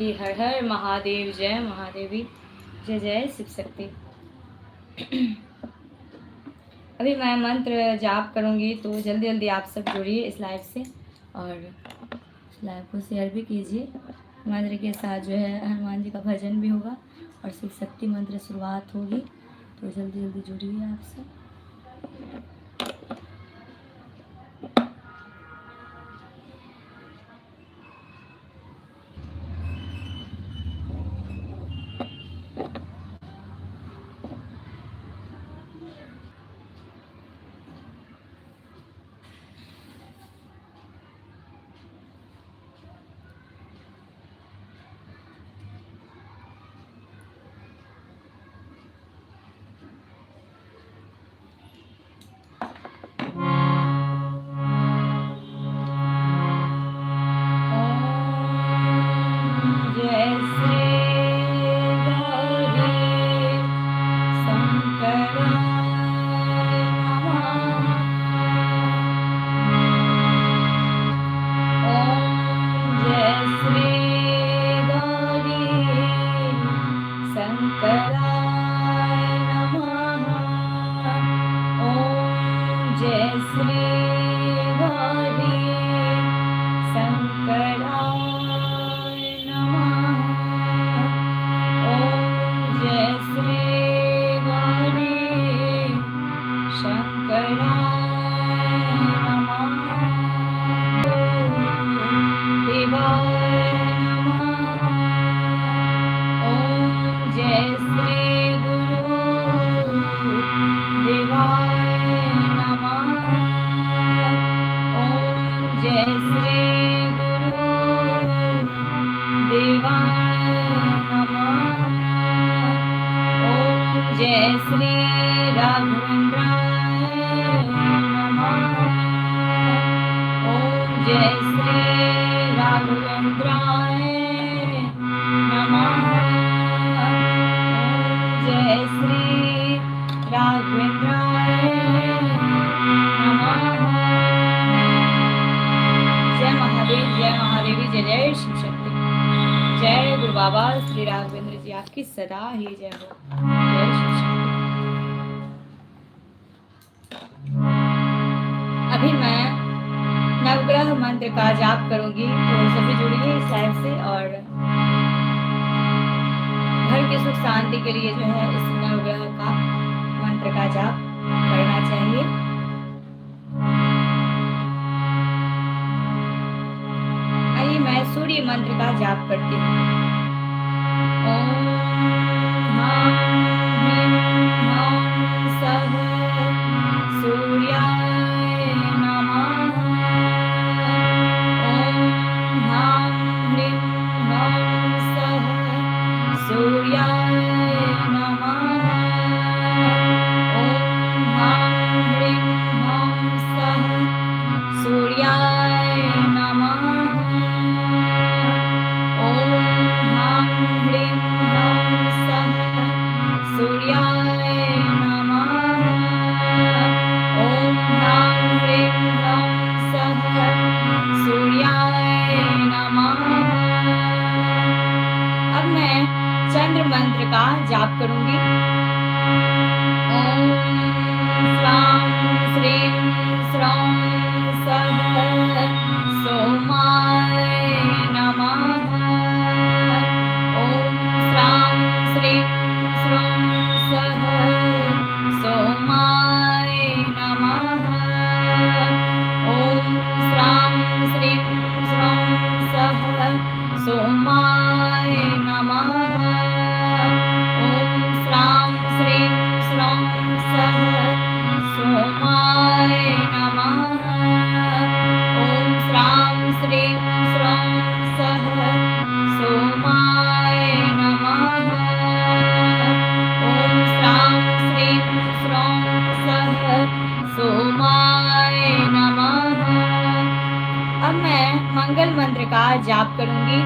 हर हर महादेव, जय महादेवी, जय जय शिव शक्ति। अभी मैं मंत्र जाप करूँगी, तो जल्दी जल्दी आप सब जुड़िए इस लाइव से और लाइव को शेयर भी कीजिए। मंत्र के साथ जो है हनुमान जी का भजन भी होगा और शिव शक्ति मंत्र शुरुआत होगी, तो जल्दी जल्दी जुड़िए आप सब। बाबा श्री राघवेंद्र जी आपकी सदा ही जय हो। जय शिव शक्ति। अभी मैं नवग्रह मंत्र का जाप करूंगी, तो सभी जुड़िए इस लाइव से और घर की सुख शांति के लिए जो है इस नवग्रह का मंत्र का जाप करना चाहिए। आइए मैं सूर्य मंत्र का जाप करती हूँ। जाप करूंगी। ओम श्रां श्रीं श्रौं सः सोमाय नमः। ओम श्रां श्रीं श्रौं सः सोमाय नमः। ओम श्रां श्रीं श्रौं सः सोमाय नमः। मंगल मंत्र का जाप करूंगी।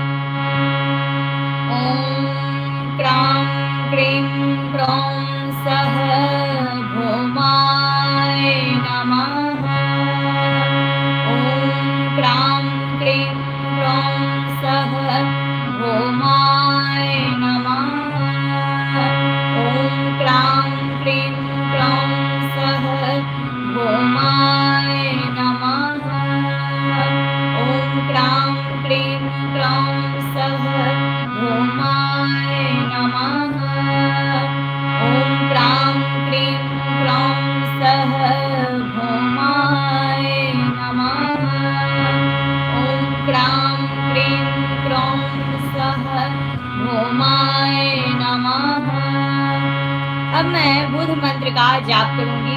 ओम अब मैं बुध मंत्र का जाप करूंगी।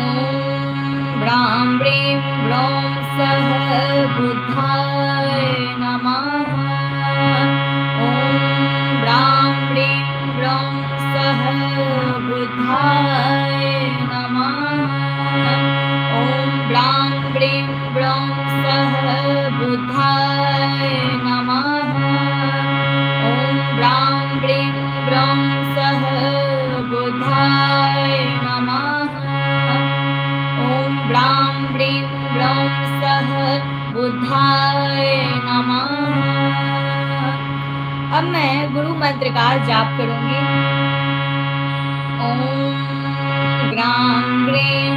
ओम ब्रां ब्रीं ब्रौं सः बुद्धाय नमः। ओम ब्रां ब्रीं ब्रौं सः बुद्धाय नमः। ओम ब्रां ब्रीं ब्रौं सः बुद्धाय नमः। ओम ब्रां ब्रीं ब्रौं सः बुद्धाय नमः। ओम ब्रां ब्रीं ब्रौं सः बुद्धाय नमः। अब मैं गुरु मंत्र का जाप करूंगी। ओम ग्रां ग्रीं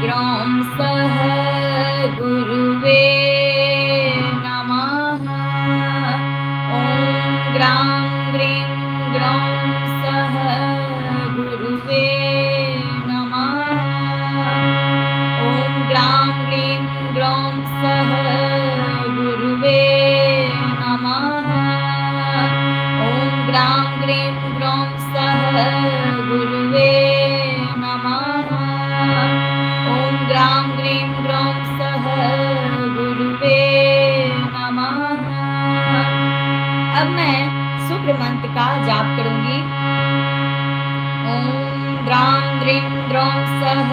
ग्रौं सः गुरुवे नमः। ओम ग्रां ग्रीं ग्रौं सः गुरुवे नमः। ओम ग्रां ग्रीं ग्रौं सः गुरुवे नमः। ओम ग्रां ग्रीं ग्रौं सः गुरुवे नमः। ओम ग्रां ग्रीं ग्रौं सः गुरुवे नमः। अब मैं शुक्र मंत्र का जाप करूंगी। ओम द्रां द्रीं द्रौं सः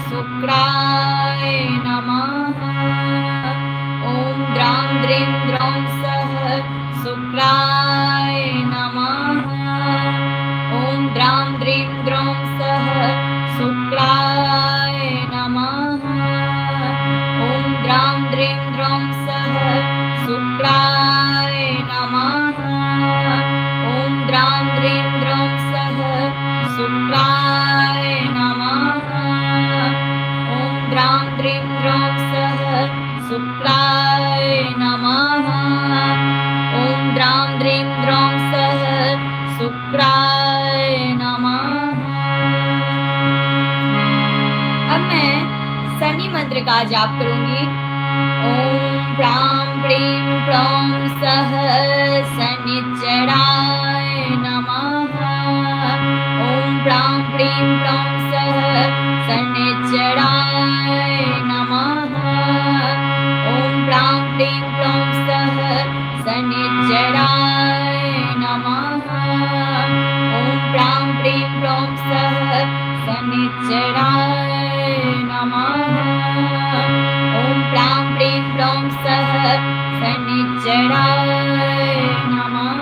शुक्राय नमः। ओम द्रां द्रीं द्रौं सः शुक्राय नमः। ओम द्रां द्रीं द्रौं सः शुक्राय नमः। ओम द्रां द्रीं द्रौं सः शुक्राय नमः। ओम द्रां द्रीं द्रौं सः शुक्राय नमः। ओम द्रां द्रीं द्रौं सः शुक्राय नमः। ओम द्रां द्रीं द्रौं सः शुक्राय नमः। अब मैं शनि मंत्र का जाप करूंगी। ओम प्रां प्रीं प्रौं सः शनिश्चराय नमः। ओम प्रां प्रीं प्रौं सः शनिश्चराय नमः। ओम प्रां प्रीं प्रौं सः शनिश्चराय नमः। ओम प्रां प्रीं प्रौं सः शनिश्चराय नमः। ओम प्रां प्रीं प्रौं सः शनिश्चराय नमः।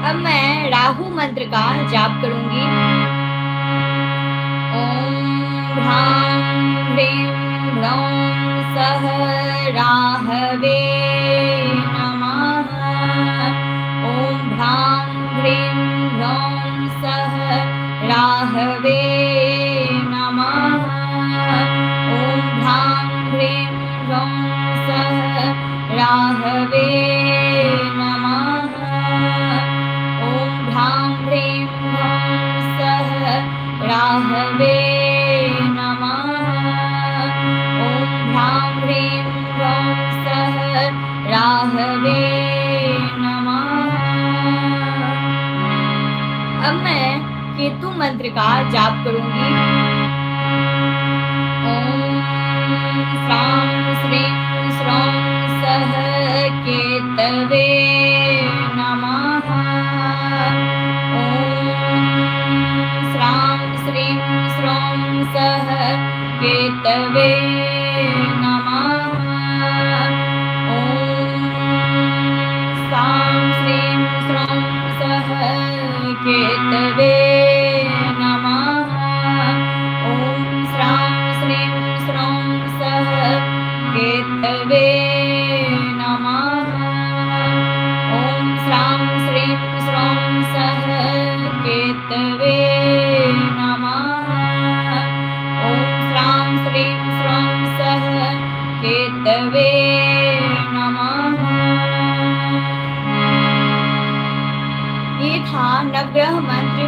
अब मैं राहु मंत्र का जाप करूंगी। ओम भ्रां ह्रीं भ्रौं सः राहवे नमः। ओम भ्रां ह्रीं भ्रौं सः राहवे नमः। ओम भ्रां ह्रीं भ्रौं सः राहवे नमः। ओम भ्रां ह्रीं भ्रौं सः राहवे नमः। ओम भ्रां ह्रीं भ्रौं सः राहवे नमः। अब मैं केतु मंत्र का जाप करूंगी। ओम श्रां श्रीं श्रौं सः केतवे नमः। ओम श्रां श्रीं श्रौं सः केतवे नमः। ओम श्रां श्रीं श्रौं सः केतवे नमः। ओम श्रां श्रीं श्रौं सः केतवे नमः। ओम श्रां श्रीं श्रौं सः केतवे नमः। ओम श्रां श्रीं श्रौं सः केतवे नमः। ये था नवग्रह मंत्र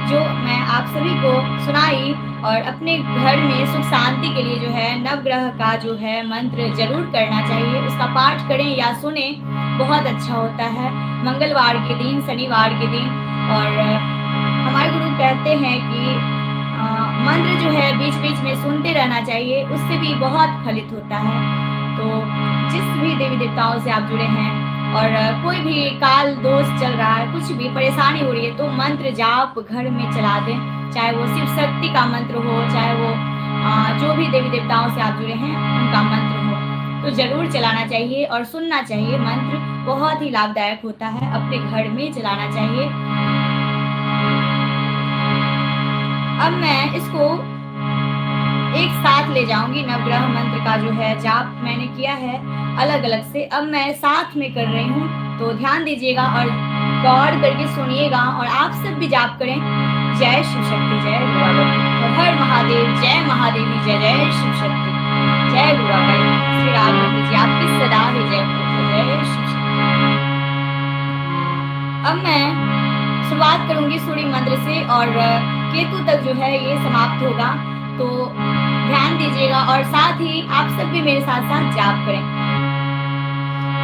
जो मैं आप सभी को सुनाई। और अपने घर में सुख शांति के लिए जो है नवग्रह का जो है मंत्र जरूर करना चाहिए, उसका पाठ करें या सुने। बहुत अच्छा होता है मंगलवार के दिन, शनिवार के दिन। और हमारे गुरु कहते हैं कि मंत्र जो है बीच बीच में सुनते रहना चाहिए, उससे भी बहुत फलित होता है। तो जिस भी देवी देवताओं से आप जुड़े हैं और कोई भी काल दोष चल रहा है, कुछ भी परेशानी हो रही है, तो मंत्र जाप घर में चला दें, चाहे वो शिव शक्ति का मंत्र हो, चाहे वो जो भी देवी देवताओं से आप जुड़े हैं उनका मंत्र हो, तो जरूर चलाना चाहिए और सुनना चाहिए। मंत्र बहुत ही लाभदायक होता है, अपने घर में चलाना चाहिए। अब मैं इसको एक साथ ले जाऊंगी। नवग्रह मंत्र का जो है जाप मैंने किया है अलग अलग से, अब मैं साथ में कर रही हूँ, तो ध्यान दीजिएगा और गौर करके सुनिएगा। और आप सब भी जाप करें। जय शिव शक्ति, जय गुरु, हर महादेव, जय महादेवी, जय जय शिव शक्ति, जय गुरु श्री राघवेंद्र जी, आपकी सदा ही जय हो, जय शिव शक्ति। अब मैं शुरुआत करूंगी सूर्य मंत्र से और केतु तक जो है ये समाप्त होगा, तो ध्यान दीजिएगा और साथ ही आप सब भी मेरे साथ साथ जाप करें।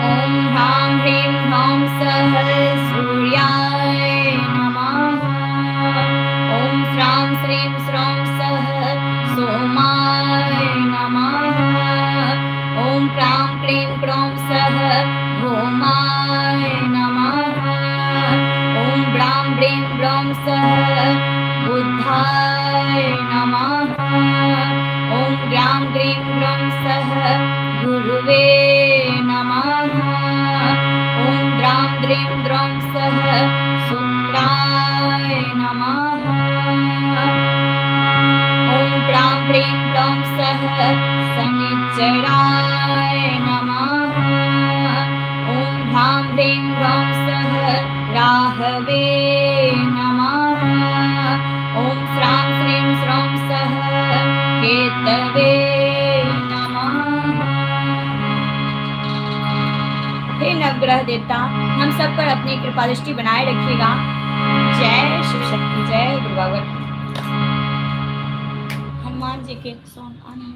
ओम ह्रां ह्रीं ह्रौं सः सूर्याय नमः। ओम श्रां श्रीं श्रौं सः सोमाय नमः। ओम क्रां क्रीं क्रों सः भौमाय नमः। ओम ब्रां ब्रीं ब्रौं सः बुद्धाय नमः। ओम ग्रां ग्रीं ग्रौं सः गुरुवे नमः। ओम द्रां द्रीं द्रौं सः शुक्राय नमः। ओम प्रां प्रीं प्लौं सः शनिश्चराय नमः। ओम ह्रां ह्रीं ह्रौं सः राहवे नमः। ओम श्रां श्रीं श्रौं सः केतवे नमः। हे नवग्रह देवता, हम सब पर अपनी कृपा दृष्टि बनाए रखिएगा। जय शिव शक्ति, जय गुरु बाबा। हनुमान जी के सॉन्ग आने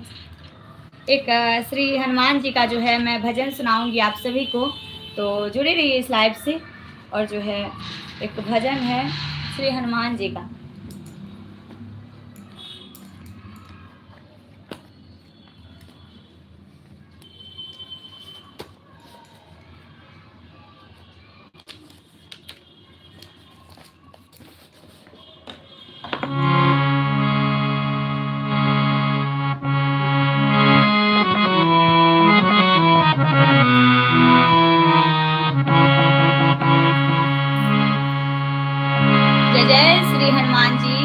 एक श्री हनुमान जी का जो है मैं भजन सुनाऊंगी आप सभी को, तो जुड़े रहिए इस लाइव से। और जो है एक भजन है श्री हनुमान जी का। हनुमान जी,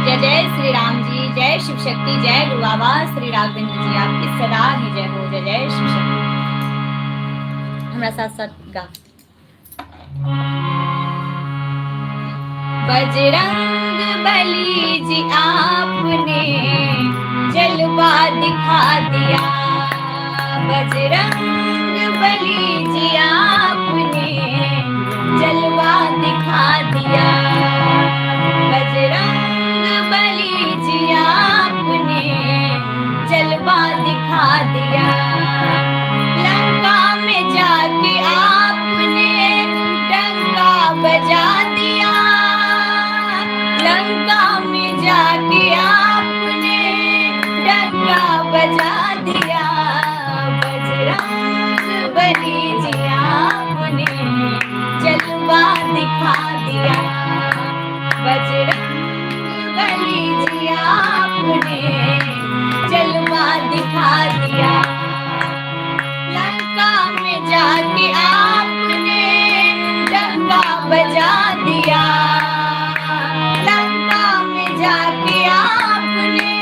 जय जय श्री राम जी, जय शिव शक्ति, जय गुरु बाबा श्री राघवेंद्र जी, आपकी सदा ही जय हो, जय जय शिव शक्ति। हमारा साथ साथ गा। बजरंग बली जी आपने जलवा दिखा दिया। बजरंग बली जी आपने जलवा दिखा दिया। बजरंग बली जी आपने जलवा दिखा दिया। लंका में जाके आपने डंका बजा दिया। लंका में जाके आपने डंका बजा दिया। बजरंग बली जी आपने जलवा दिखा दिया। बजरंग बली जी आपने जलवा दिखा दिया। लंका में जाके आपने डंका बजा दिया। लंका में जाके आपने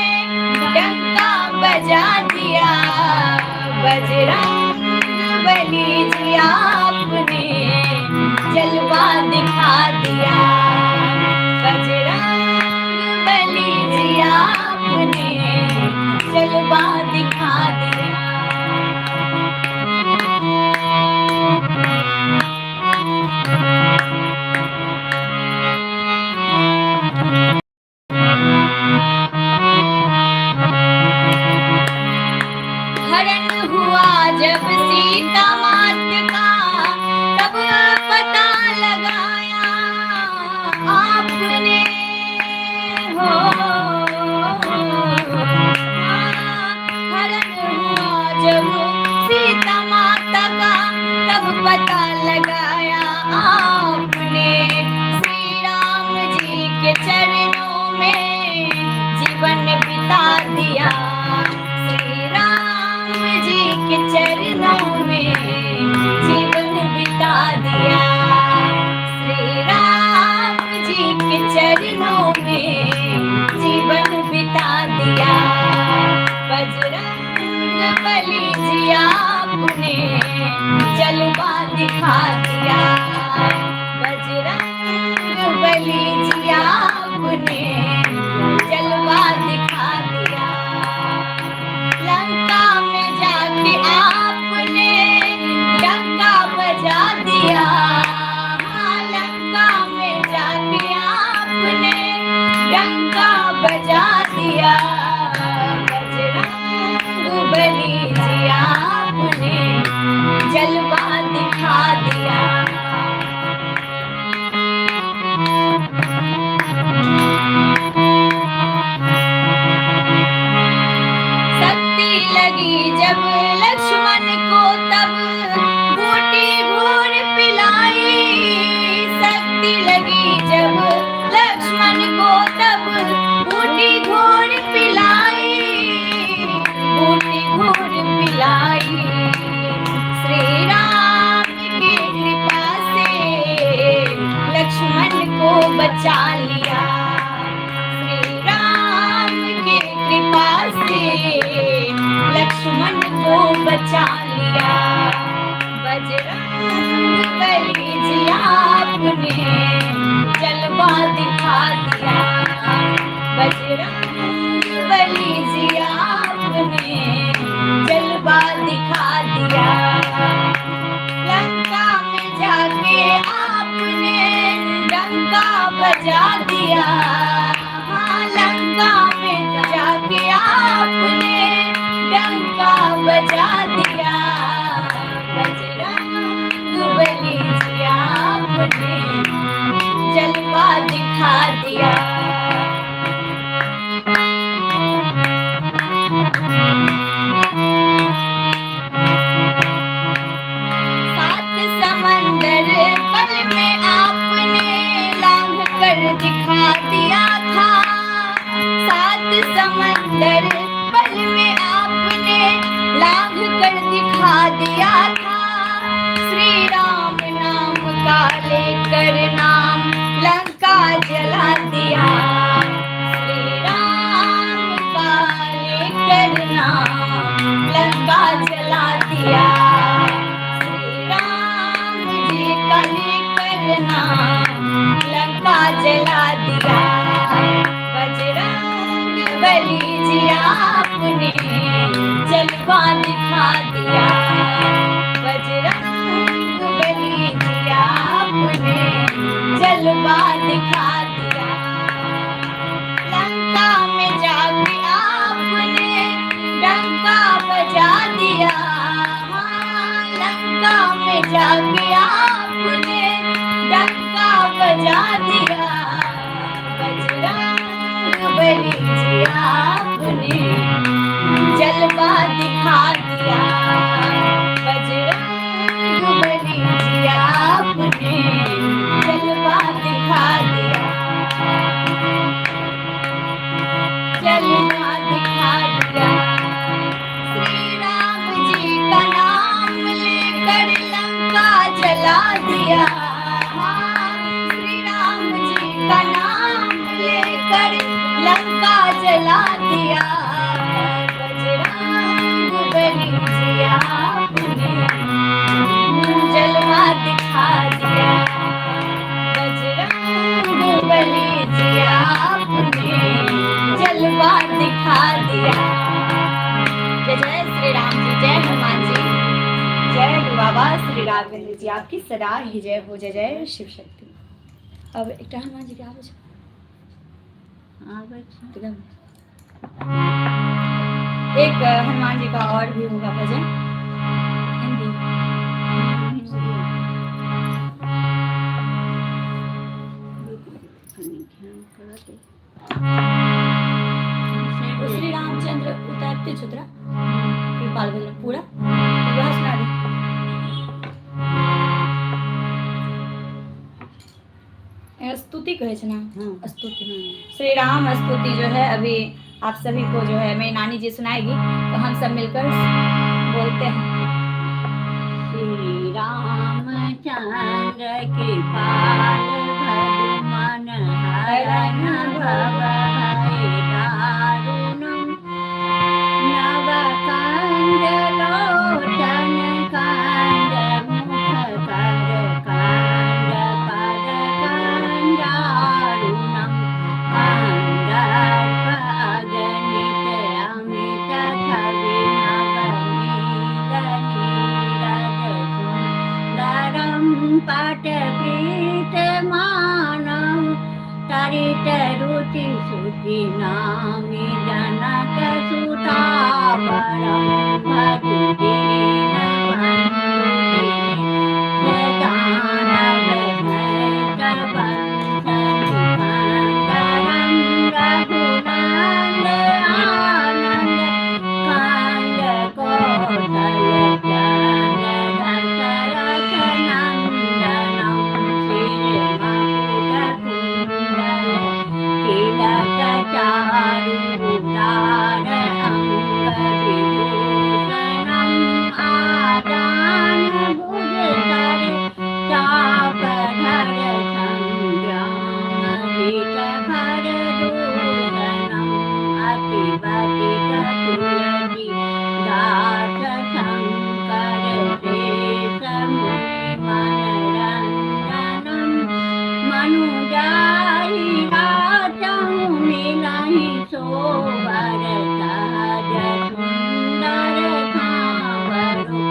डंका बजा दिया। बजरंग बली जी आपने जलवा दिखा दिया। बजरंग बली जी आपने जलवा दिखा दिया। हरण हुआ जब सीता मात का, दिखा दिया। बजरंग बली जी आपने जलवा दिखा दिया। लंका में जाके आपने डंका बजा दिया। लंका में जाके आपने डंका बजा दिया। बजरंग बली जी आपने जलवा दिखा दिया। शक्ति लगी जब लक्ष्मण को तब बूटी घूर पिलाई। शक्ति लगी जब लक्ष्मण को तब बूटी घूर पिलाई। बूटी घूर पिलाई। श्री राम की कृपा से लक्ष्मण को बचा लिया। श्री राम की कृपा से लक्ष्मण को बचा लिया। बजरंग बली जी आपने जलवा दिखा दिया। बजरंग बली जी आपने जलवा दिखा दिया। लंका में जाके आपने डंका बजा दिया। लंका में जाके आपने डंका बजा दिया। बजरंग बली जी आपने जलवा दिखा दिया। सात समंदर पल में आपने लांघ कर दिखा दिया था। सात समंदर पल में आपने लांघ कर दिखा दिया था। श्री राम नाम का लेकर नाम लंका जला दिया। श्री राम का लेकर नाम लंका जला दिया। श्री राम जी का लेकर नाम लंका जला दिया। बजरंग बली जी आपने जलवा दिखा दिया। बजरंग बली जी आपने जलवा दिखा दिया। लंका में जाके आपने डंका बजा दिया। लंका में जाके आपने डंका बजा दिया। बजरंग बली जी आपने जलवा दिखा दिया। बजरंग बली जी आपने जलवा दिखा दिया। जलवा दिखा दिया। श्री राम जी का नाम लेकर लंका जला दिया। श्री राम जी का नाम लेकर लंका जला दिया। बजरंग बली जी आपने जलवा दिखा दिया। बजरंग बली जी आपने जलवा दिखा दिया। जय जय श्री राम जी, जय हनुमान जी, जय बाबा श्री राघवेंद्र जी, आपकी सदा ही जय हो। जय जय शिव शक्ति। अब एक हनुमान जी के आवे छे। एक हनुमान जी का और भी होगा भजन हिंदी। श्री रामचंद्र उतरते छुत्रा कृपाल बोल पूरा सुना दे। स्तुति कहे छे ना, स्तुति। श्री राम स्तुति जो है अभी आप सभी को जो है मेरी नानी जी सुनाएगी, तो हम सब मिलकर बोलते हैं। श्री रामचंद्र कृपाल भगवान हरण भव भय दारुणम् नव कंज लोचन कंज मुख कर पाठ प्रीत मानव तरित रुचि सुचि नामी जनक सुता परम भजु दीन बंधु दीने सदानव धैर्य बंधन खंडनम रघुनंद आनंद कांद कौशल चंद दशरथ नंदनम तिलक चारु उदार अंग विभूषणम आदान भुज धर चाप धर संग्राम जित भर दूषणम अति बतित तुलसी दास शंकर शेष मुनि मनरंजनम मनुजाई राचहु मिलहि सोबर सहज सुंदर सांवरो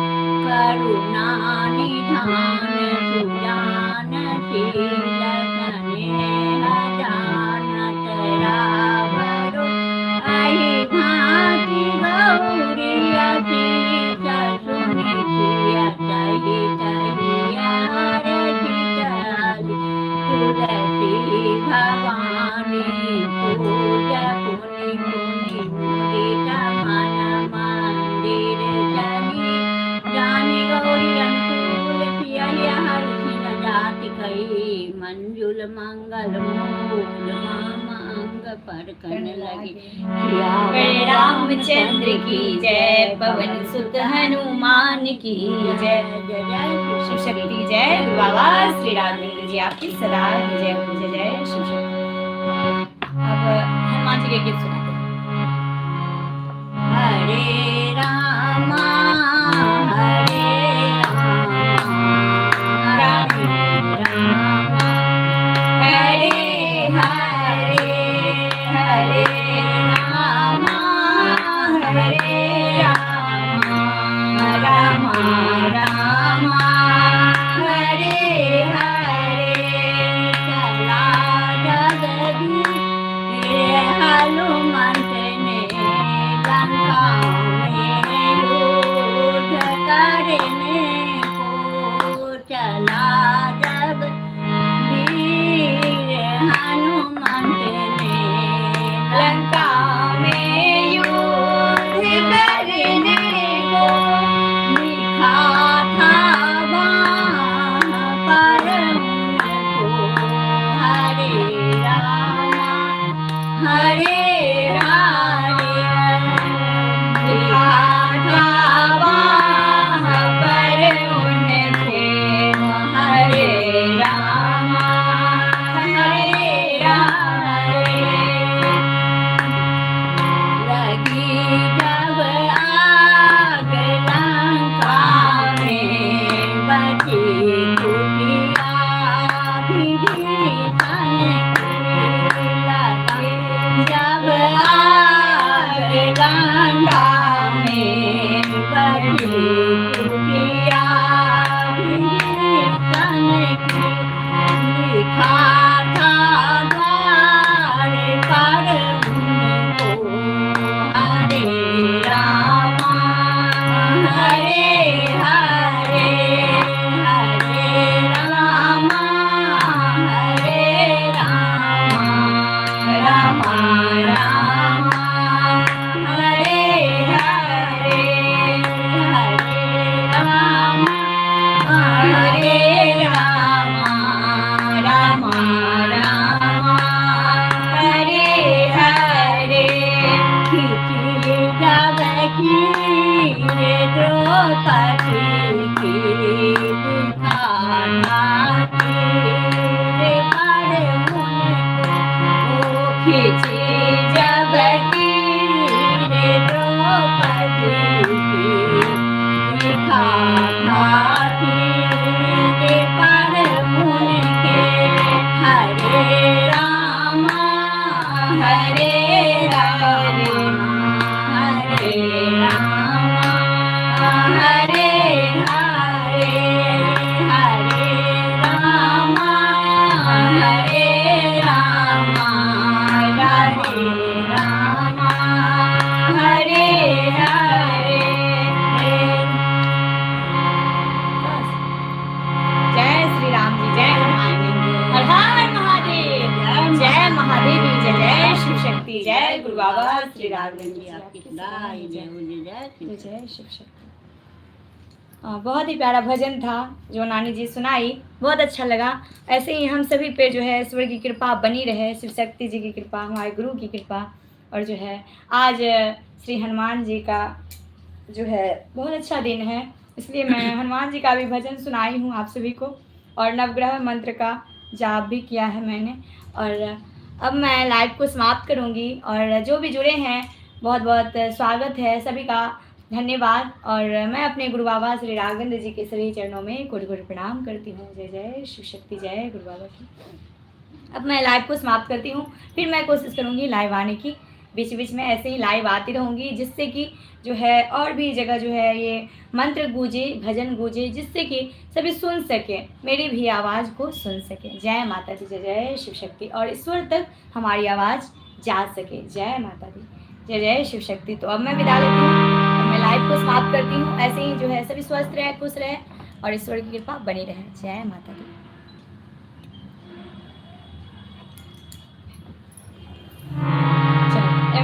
करुणा निधान सुजान शील स्नेह जानत रावरो अहि भांति गौरी असीस सुनि सिय तहि तहि हरषित हरि तुलसी भवानी पूज पुनि पुनि मुदित मन मंदिर जनी जानी गौरी अनुकूल पियलिय हर्षिन जाति कही मंजुल मंगल मूल मांग पर कन लगी श्री रामचंद्र की जय, पवन सुत हनुमान की जय। शिव शक्ति जय। बाबा श्री रामचंद्र जी आपकी सदा जय हो। जय जय शिव शक्ति। अब हनुमान जी के गीत सुनाते हैं। हरे रामा हरे रामा राम राम हरे हरे हरे रामा हरे रामा रामा रामा हरे हरे। चला जगदीश हनुमंत ने लंका में युद्ध करने को चला जब वीर हनुमंत ने लंका में युद्ध करने को लिखा था वहाँ पर उनको हरे रामा हरे हरे लिखा था वहाँ पर उनके हरे रामा हरे हरे। लगी जब आग लंका में बची कुटिया विभीषण की लगी जब आग लंका में बची कुटिया विभीषण की लिखा था द्वार पर उनको हरे रामा हरे हरे हरे रामा हरे रामा रामा रामा हरे हरे हरे रामा हरे रामा रामा रामा हरे हरे। खिची जब की द्रौपदी की दिखाना तेरे पर उनको खिची जब की द्रौपदी की दिखाना तेरे पर उनके हरे रामा हरे हरे हरे रामा हरे हरे हरे शक्ति जय गुरु बाबा श्री राघवेंद्र जी आपकी आपकी सदाई जय जय हो जय जय जय शिव शक्ति। बहुत ही प्यारा भजन था जो नानी जी सुनाई, बहुत अच्छा लगा। ऐसे ही हम सभी पे जो है ईश्वर की कृपा बनी रहे, शिव शक्ति जी की कृपा, हमारे गुरु की कृपा। और जो है आज श्री हनुमान जी का जो है बहुत अच्छा दिन है, इसलिए मैं हनुमान जी का भी भजन सुनाई हूँ आप सभी को, और नवग्रह मंत्र का जाप भी किया है मैंने। और अब मैं लाइव को समाप्त करूँगी, और जो भी जुड़े हैं बहुत बहुत स्वागत है सभी का, धन्यवाद। और मैं अपने गुरु बाबा श्री राघवेंद्र जी के श्री चरणों में कोटि कोटि प्रणाम करती हूँ। जय जय शिव शक्ति जय गुरु बाबा की। अब मैं लाइव को समाप्त करती हूँ, फिर मैं कोशिश करूँगी लाइव आने की, बीच बीच में ऐसे ही लाइव आती रहूँगी, जिससे कि जो है और भी जगह जो है ये मंत्र गूंजे, भजन गूंजे, जिससे कि सभी सुन सके, मेरी भी आवाज़ को सुन सके। जय माता दी, जय जय शिव शक्ति, और ईश्वर तक हमारी आवाज़ जा सके। जय माता दी, जय जय शिव शक्ति। तो अब मैं विदा लेती हूँ, अब मैं लाइव को समाप्त करती हूँ। ऐसे ही जो है सभी स्वस्थ रहे, खुश रहे, और ईश्वर की कृपा बनी रहे। जय माता दी।